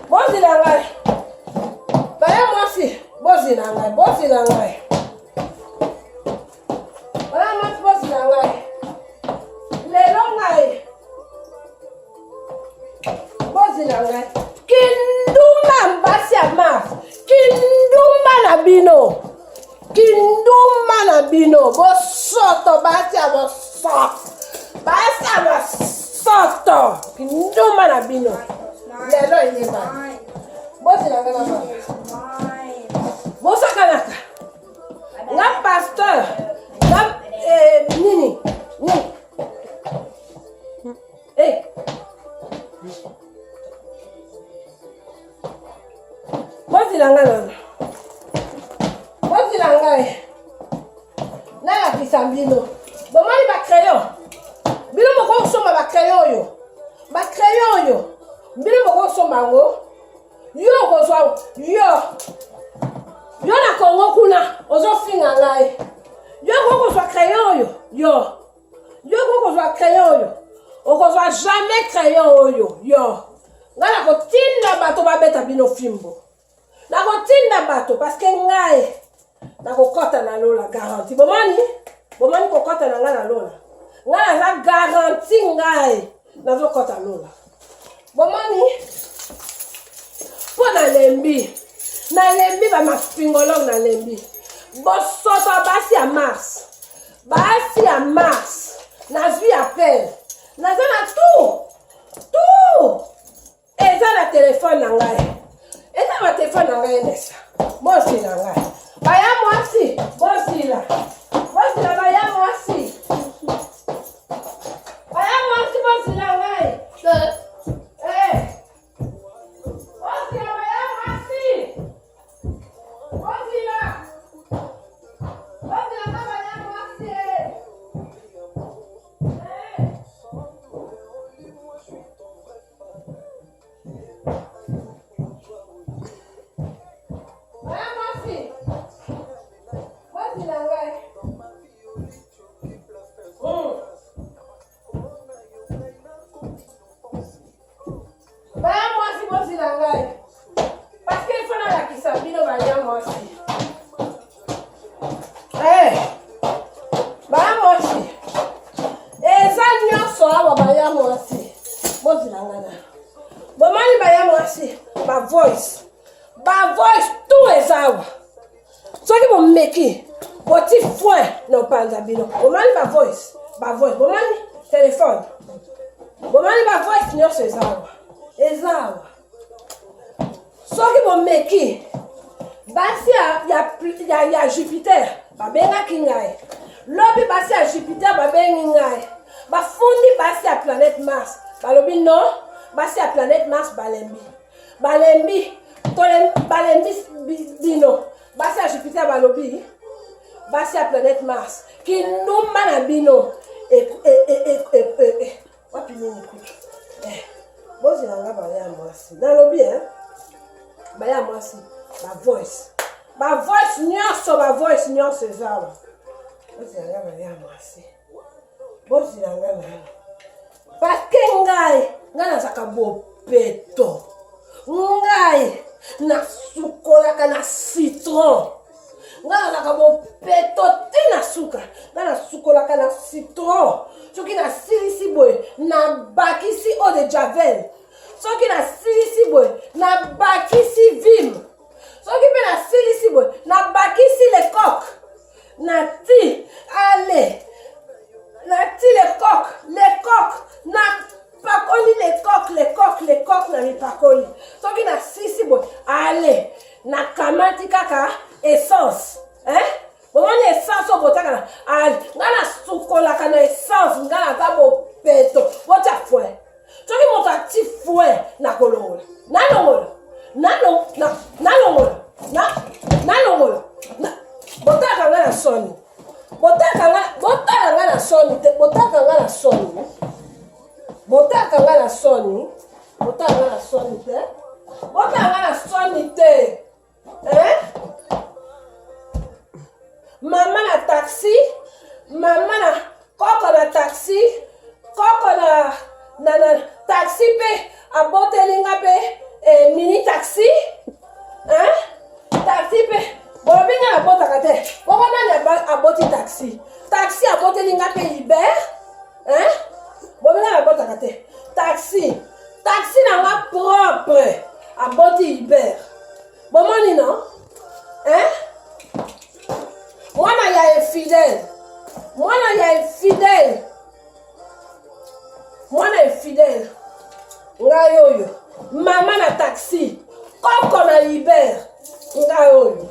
Bosi na ngai. Baya mwasi. Bosi na ngai. Bosi na ngai. Baya mwasi bosi na ngai. Lelo ngai. Bosi na ngai. Kinduma mbasi ya mas. Kinduma na bino. Kinduma na bino. Bosoto basi ya bosoto. Basi ya bosoto. Kinduma na bino. Lelo yeba. Bosi na ngai na mama. Bosa kanaka. Nga pasteur. Nga nini. Nini. Bosi na ngai na. Bosi na ngai. Nala kisambino. Bomani ba crayon. Bino moko soma ba crayon yo. Ba crayon yo. Bino moko soma ngo. Yo kozwa yo. Yo na Congo kuna ozo finga ngai. Yo kozwa crayon yo. Yo. Yo kozwa crayon yo. Okozwa jamais crayon yo. Yo. Ngala ko tinda bato babeta bino fimbo. Na ko tinda bato parce que ngai na ko kota na lola garantie. Bomani ko kota na ngai na lola. Ngai na garantie ngai na zo kota lola. Bomani po na lembi ba mapingolong na lembi. Bosoto basi ya mars. Basi ya mars. Na zwi appel. Na za na tout. Eza na téléphone na ngai. Eza na téléphone na ngai nesa. Bosi na ngai. Baya mwasi. Bosi la. Bosi la baya mwasi. Baya mwasi bosi la ngai. Bosi la baya mwasi. Bosi la. Bosi la baya mwasi. Ba voice tout ezawa. Soki bo meki, boti foin no panza bino. Bomani ba voice, bomani téléphone. Bomani ba voice nyonso ezawa. Soki bo meki, basi ya Jupiter, babengaki ngai. Lobi basi ya Jupiter babengi ngai. Bafundi basi ya planète Mars. Balobi non, basi ya planète Mars balembi bino. Basi ya Jupiter balobi. Basi ya planète Mars. Kinduma na bino. Wapi nini kutu? Bozi na nga baya mwasi. Nalobi baya mwasi. Ba voice nyonso ezawa. Bozi na nga baya mwasi. Bozi na nga na. Parce ngai nazaka bopeto. Ngai na sukolaka na citron. Ngai nazaka bopeto ti na suka. Ngai na sukolaka na citron. Soki na silisi boye na bakisi eau de javel. Soki na silisi boye na bakisi vim. Soki pe na silisi boye na bakisi le coq. Na ti ale. Na ti le coq. Na pakoli le coq na mi pakoli. Soki na sisi boy, ale na kamati kaka essence. Bomani essence obotaka na ale. Ngana sukolaka na essence ngana za bo peto. Bota fwe. Soki moto ati fwe na kolongola. Nalongola. Botaka ngana soni. Botaka ngana soni te. Botaka ngana soni te. Mama na taxi, mama na koko na taxi, koko na taxi pe aboteli nga pe mini taxi taxi pe bolobi nga nabotaka te bongo nani aboti taxi aboteli nga pe Uber bolobi nga nabotaka te taxi na nga propre aboti Uber bomoni non mwana ya infidèle ngai oyo mama na taxi koko na Uber ngai oyo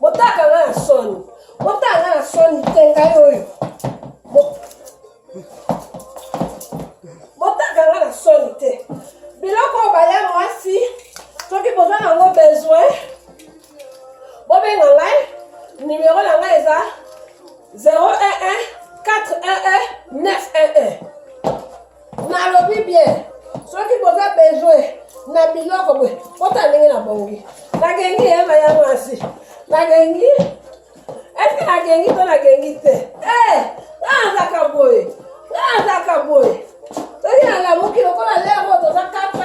botaka nga na soni te ngai oyo botaka nga na soni te biloko oyo baya mwasi soki boza nango besoin bobenga ngai numéro na ngai eza 011 411 911 nalobi bien soki boza besoin na biloko boye kota ndenge na bongi nagengi yeba ya mwasi nagengi eske nagengi to nagengi te nazaka boye soki nalamuki lokola lero toza 4h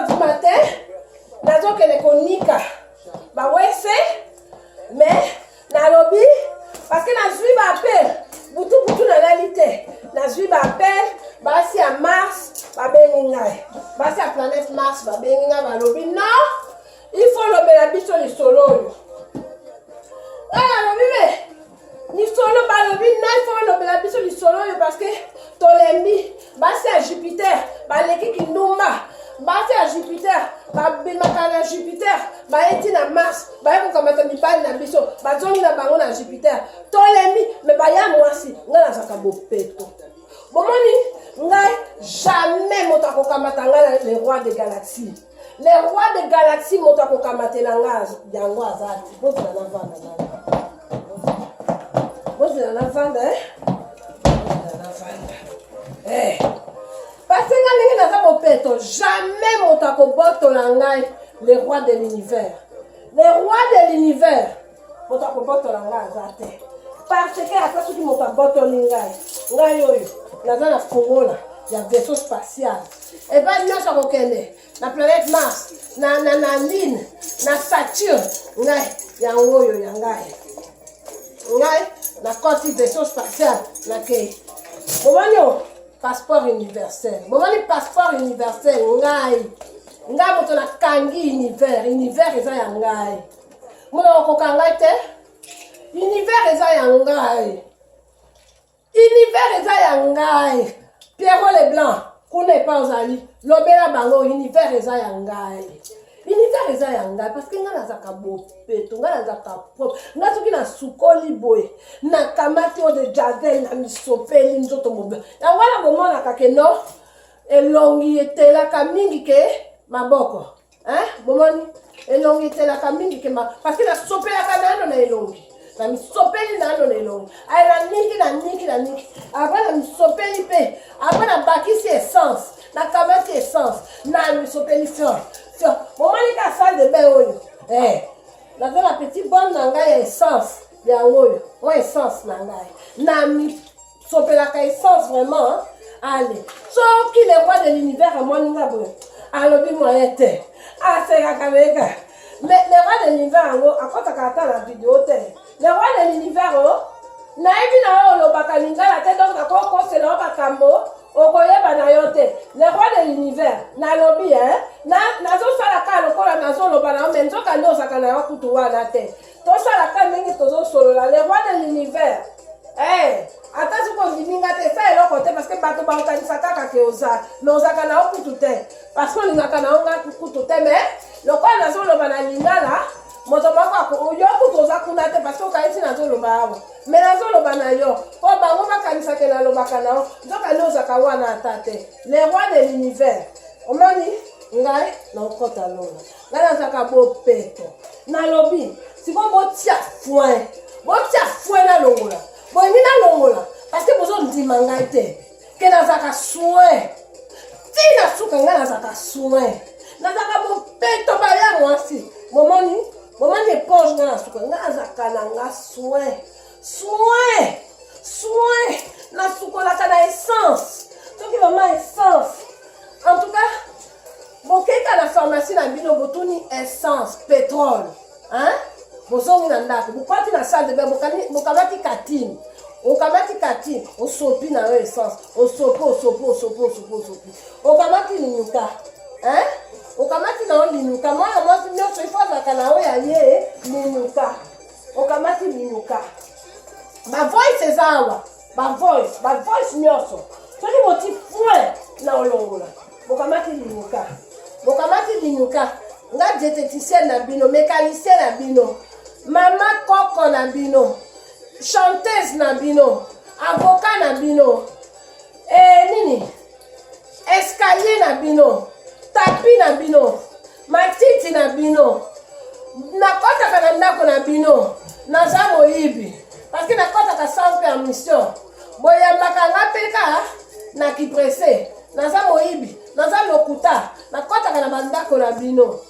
du matin nazokende konika bawese mais nalobi parce que nazwi baapel butu nalali te nazwi baapel basi ya Mars babengi ngai basi ya planète Mars babengi ngai balobi non il faut lobela biso lisolo oyo nalobi me lisolo balobi non il faut lobela biso lisolo oyo parce que tolembi basi ya Jupiter baleki kindumba basi ya Jupiter babimaka na Jupiter baeti na Mars baye kokamata mibali na biso bazongi na bango na Jupiter tolembi me baya mwasi ngai nazaka bopeto bomoni ngai jamais moto akokamata ngai le roi de galaxie moto akokamatela ngai yango aza ti bozela na vanda parce que ngai ndenge naza bopeto jamais moto akobotola ngai le roi de l'univers moto akobotola ngai aza te parce que ata soki moto abotoli ngai oyo naza na fongola ya vaisseau spatial eba nyonso akokende na planète Mars na Lune na Saturne ngai yango oyo ya ngai na koti vaisseau spatial nakei bomoni passeport universel ngai moto nakangi univers eza ya ngai moto okoka ngai te univers eza ya ngai Pierrot Leblanc kuna epa ozali lobela bango univers eza ya ngai parce que ngai nazaka bopeto ngai nazaka propre ngai soki nasukoli boye nakamati o de jardin na misopeli nzoto mobe yango wana bomonaka ke no elongi etelaka mingi ke maboko bomoni elongi etelaka mingi ke parce que nasopelaka nano na elongi na misopeli nano na elongi aye na niki apres na misopeli mpe apres na bakisi essence nakamati essence na misopeli fior bomoni ka salle de bain oyo naza na petit bol na ngai ya essence yango oyo o essence na ngai na misopelaka essence vraiment ale soki le roi de l'univers amoni nga boye alobi moyen te asekaka meka mais le roi de l'univers yango akotaka ata na video te le roi de l'univers nayebi na oyo olobaka lingala te donc nakokosela o makambo okoyeba na yo te le roi de l'univers nalobi nazosalaka lokola nazoloba na yo me nzoka nde ozaka na yo kutu wana te tosalaka ndenge tozosolola le roi de l'univers ata soki oziminga te esa eloko te parce que bato baokanisa kaka ke oza me ozaka na yo kutu te parce que olingaka na yo nga kutu te me lokola nazoloba na lingala moto moko yo kutu oza kuna te parce que okanisi nazoloba awa me nazoloba na yo po bango bakanisake nalobaka na yo nzoka nde ozaka wana ata te le roi de l'univers omoni ngai naokota lona ngai nazaka bopeto nalobi siko botia foin nalongola boyingi nalongola parce que bozondima ngai te ke nazaka soin tina suka ngai nazaka soin nazaka bopeto baya mwasi momoni éponge ngai na suka ngai nazaka na nga soin nasukolaka na essence soki pharmacie na bino botuni essence pétrole hein bozongi na ndako bokwati na salle de bain bokamati katine okamati katine osopi na yo essence osopi okamati linyuka hein okamati na yo linyuka mwana mwasi nyonso ifo azalaka na yo ya ye linyuka okamati linyuka bavoice eza awa bavoice nyonso soki boti fwe na olongola bokamati linyuka nga diététicienne na bino mécanicien na bino mama koko na bino chanteuse na bino avocat na bino nini escalier na bino tapi na bino matiti na bino nakotaka na ndako na bino naza moyibi parce nakotaka sans permission boyambaka nga peka na kiprese naza moyibi naza lokuta nakotaka na bandako na bino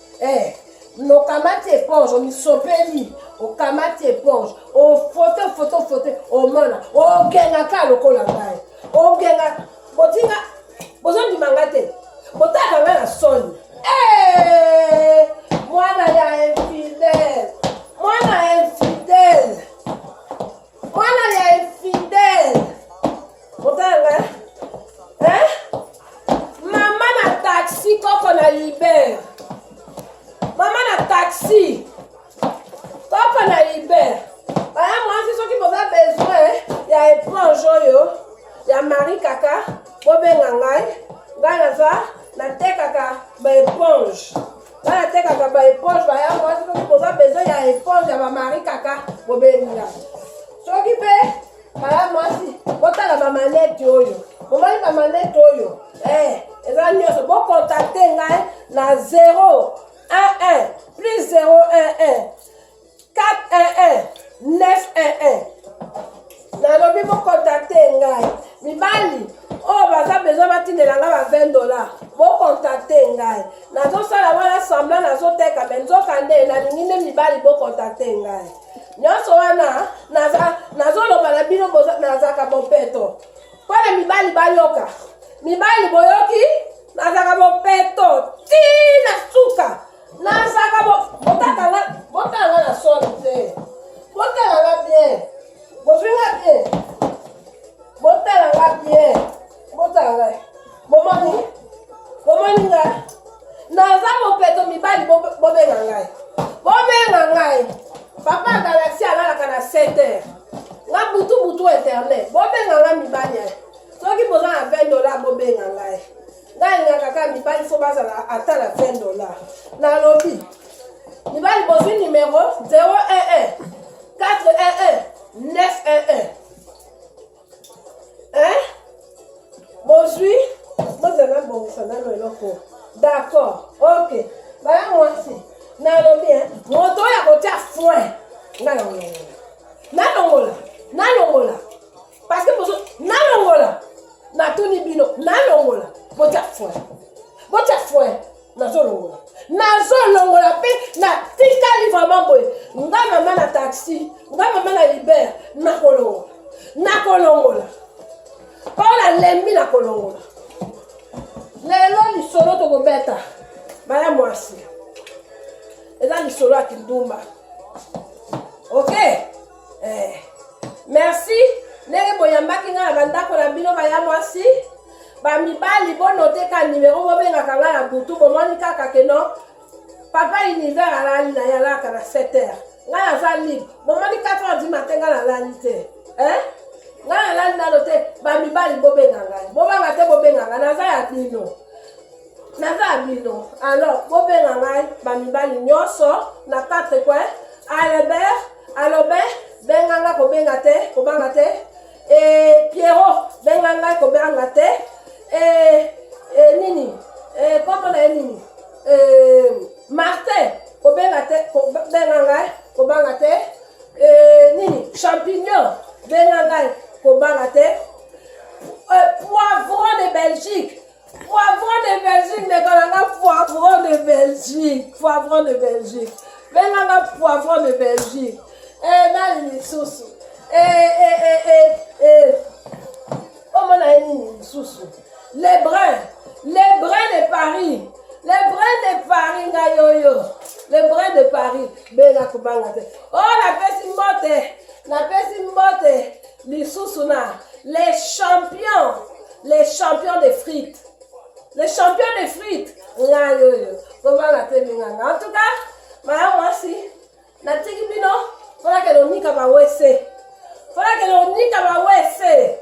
nokamati éponge omisopeli okamati éponge ofote omona ogengaka lokola ngai ogenga botinga bozondimanga te botaka ngai na soni mwana ya infidèle botaka ngai mama na taxi koko na libere mama na taxi koko na libere baya mwasi soki boza besoin ya éponge oyo ya mari kaka bobenga ngai naza natekaka baéponge baya mwasi soki boza besoin ya éponge ya bamari kaka bobenga soki mpe baya mwasi botala bamanete oyo bomoni bamanete oyo eza nyonso bokontakte ngai na 011 plus 011 411 911 nalobi bokontakte ngai mibali oyo baza besoin batindela nga ba $20 bokontakte ngai nazosala wana semblant nazoteka me nzoka nde nalingi nde mibali bokontakte ngai nyonso wana nazoloba na bino nazaka bopeto mpona mibali bayoka mibali boyoki nazaka bopeto tina suka nazaka botanga na soni te botelanga bien bozwinga bien botelanga bien botanga bomoni ngai naza bopeto mibali bobenga ngai papa galaxie alalaka na 7h nga butu internet bobenga ngai mibali soki boza na $20 bobenga ngai ngaka mibali fo bazala ata na $20 nalobi mibali bozwi numéro 011 411 911 bozwi bozala bongisa nano eloko d'accord ok baya mwasi nalobi moto oyo akotia foin ngai nalongola parce que nalongola natuni bino nalongola botia foin nazolongola mpe natikali vraiment boye ngai mama na taxi ngai mama na libere nakolongola mpona lembi nakolongola lelo lisolo tokobeta baya mwasi eza lisolo ya kindumba ok merci ndenge boyambaki ngai na bandako na bino baya mwasi bamibali bonoteka nimero bobengaka ngai na butu bomoni kaka keno papa univers alali na yalaka na 7h ngai naza libre bomoni 4h du matin ngai nalali te ngai nalali nano te bamibali bobenga ngai bobanga te bobenga ngai naza ya bino alors bobenga ngai bamibali nyonso na 4 kwe Albert benga ngai kobanga te Pierrot benga ngai kobanga te nini comment na nini Martin benga ngai kobanga te nini champignon benga ngai kobanga te poivron de Belgique nekolanga poivron de Belgique benga ngai poivron de Belgique nani lisusu omona nini lisusu les brins de Paris Les brins de Paris, ngayoyo. Les brins de Paris. Bena kubangate. Oh, la pesi mbote. Lissusuna. Les champions de frites. Les champions de frites. Ngayoyo. Kubangate minganga. En tout cas, madame aussi, na tiki bino, fona que l'on nika ba wese. Fona que l'on nika ba wese.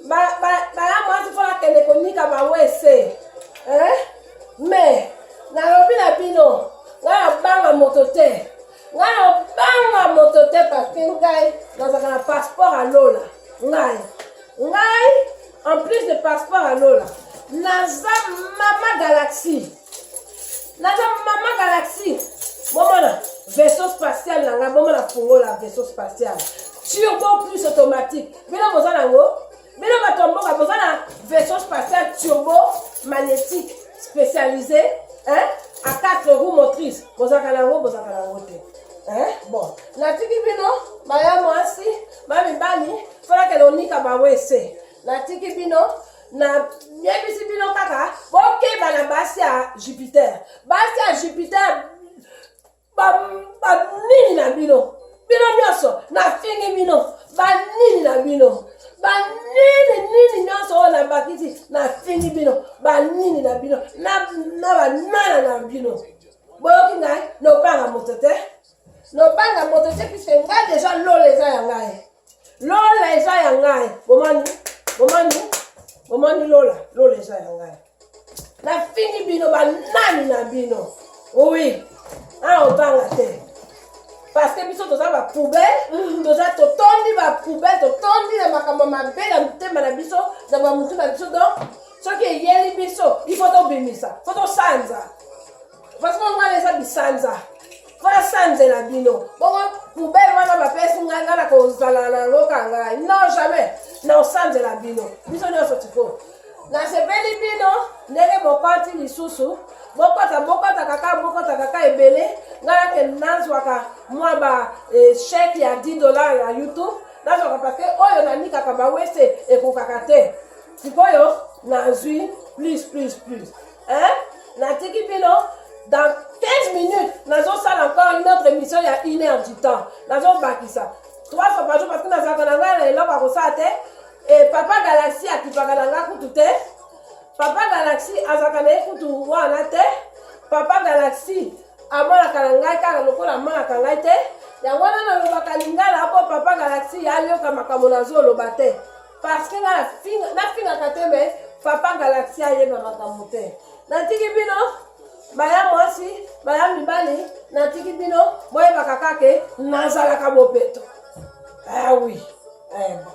Madame aussi, fona que l'on nika ba wese. Mais, na lobi na bino, nga banga motote. Nga banga motote parce que ngai, dans un passeport à Lola. Ngai, en plus de passeport à Lola, naza Mama Galaxy. Bomona, vaisseau spatial, nanga, bomona fongo la vaisseau spatial. Turbo plus automatique. Bino bozana ngo, bino batomboka bozana vaisseau spatial turbo magnétique spécialisé, à 4 roues motrices. Bozaka nango te. Bon, la tiki bino, baya mwasi, mami bani, fala ke lonika ba wese. La tiki bino, na yebisi bino kaka, boke bana basi a Jupiter. Basi a Jupiter, ba nini na bino. Bino nyoso, na fingi bino, ba nini na bino. Ba nini nyoso na bakiti, na fingi bino, ba nini na bino, na ba nana na bino. Boyoki ngai, no banga motote. No banga motote puisque ngai déjà lola eza ya ngai. Lola eza ya ngai. Bomani lola eza ya ngai. Na fingi bino ba nani na bino. Oui. Ah, obanga te. Parce que biso toza ba poubelle, toza totondi ba poubelle, totondi na makambo mabe na mutema na biso, na ba mutu na biso donc soki eyeli biso, il faut tobimisa, faut tosanza. Parce que on va les bisanza. Faut sanza na bino. Bon, poubelle wana ba pesi nganga na kozala na ngoka ngai. Non jamais. Na sanza na bino. Biso nyoso tifo. Na sepeli bino, ndenge bokoti lisusu. Bokota kaka ebele. Ngala ke nazwaka mwa ba chèque ya $10 ya YouTube. Nazwaka parce que oyo nanika ka ba wese ekokaka te. Sikoyo nazwi plus. Na tiki bino dans 15 minutes, nous allons faire encore une autre émission, il y a 1 heure du temps. Nous allons bâtir ça. 3 fois par jour parce que nous avons et Papa Galaxy a qui va Papa Galaxy a zakane kutu wana te. Papa Galaxy a mona kalanga ka lokola mona kalanga te. Ya wana na lobaka lingala po Papa Galaxy a lio kama kamona zo lobate. Parce que na finga kateme Papa Galaxy a yeba makamote. Na tiki bino baya mwasi, baya mibali, na tiki bino, boye bakakake, nazalaka bopeto. Ah oui, bon.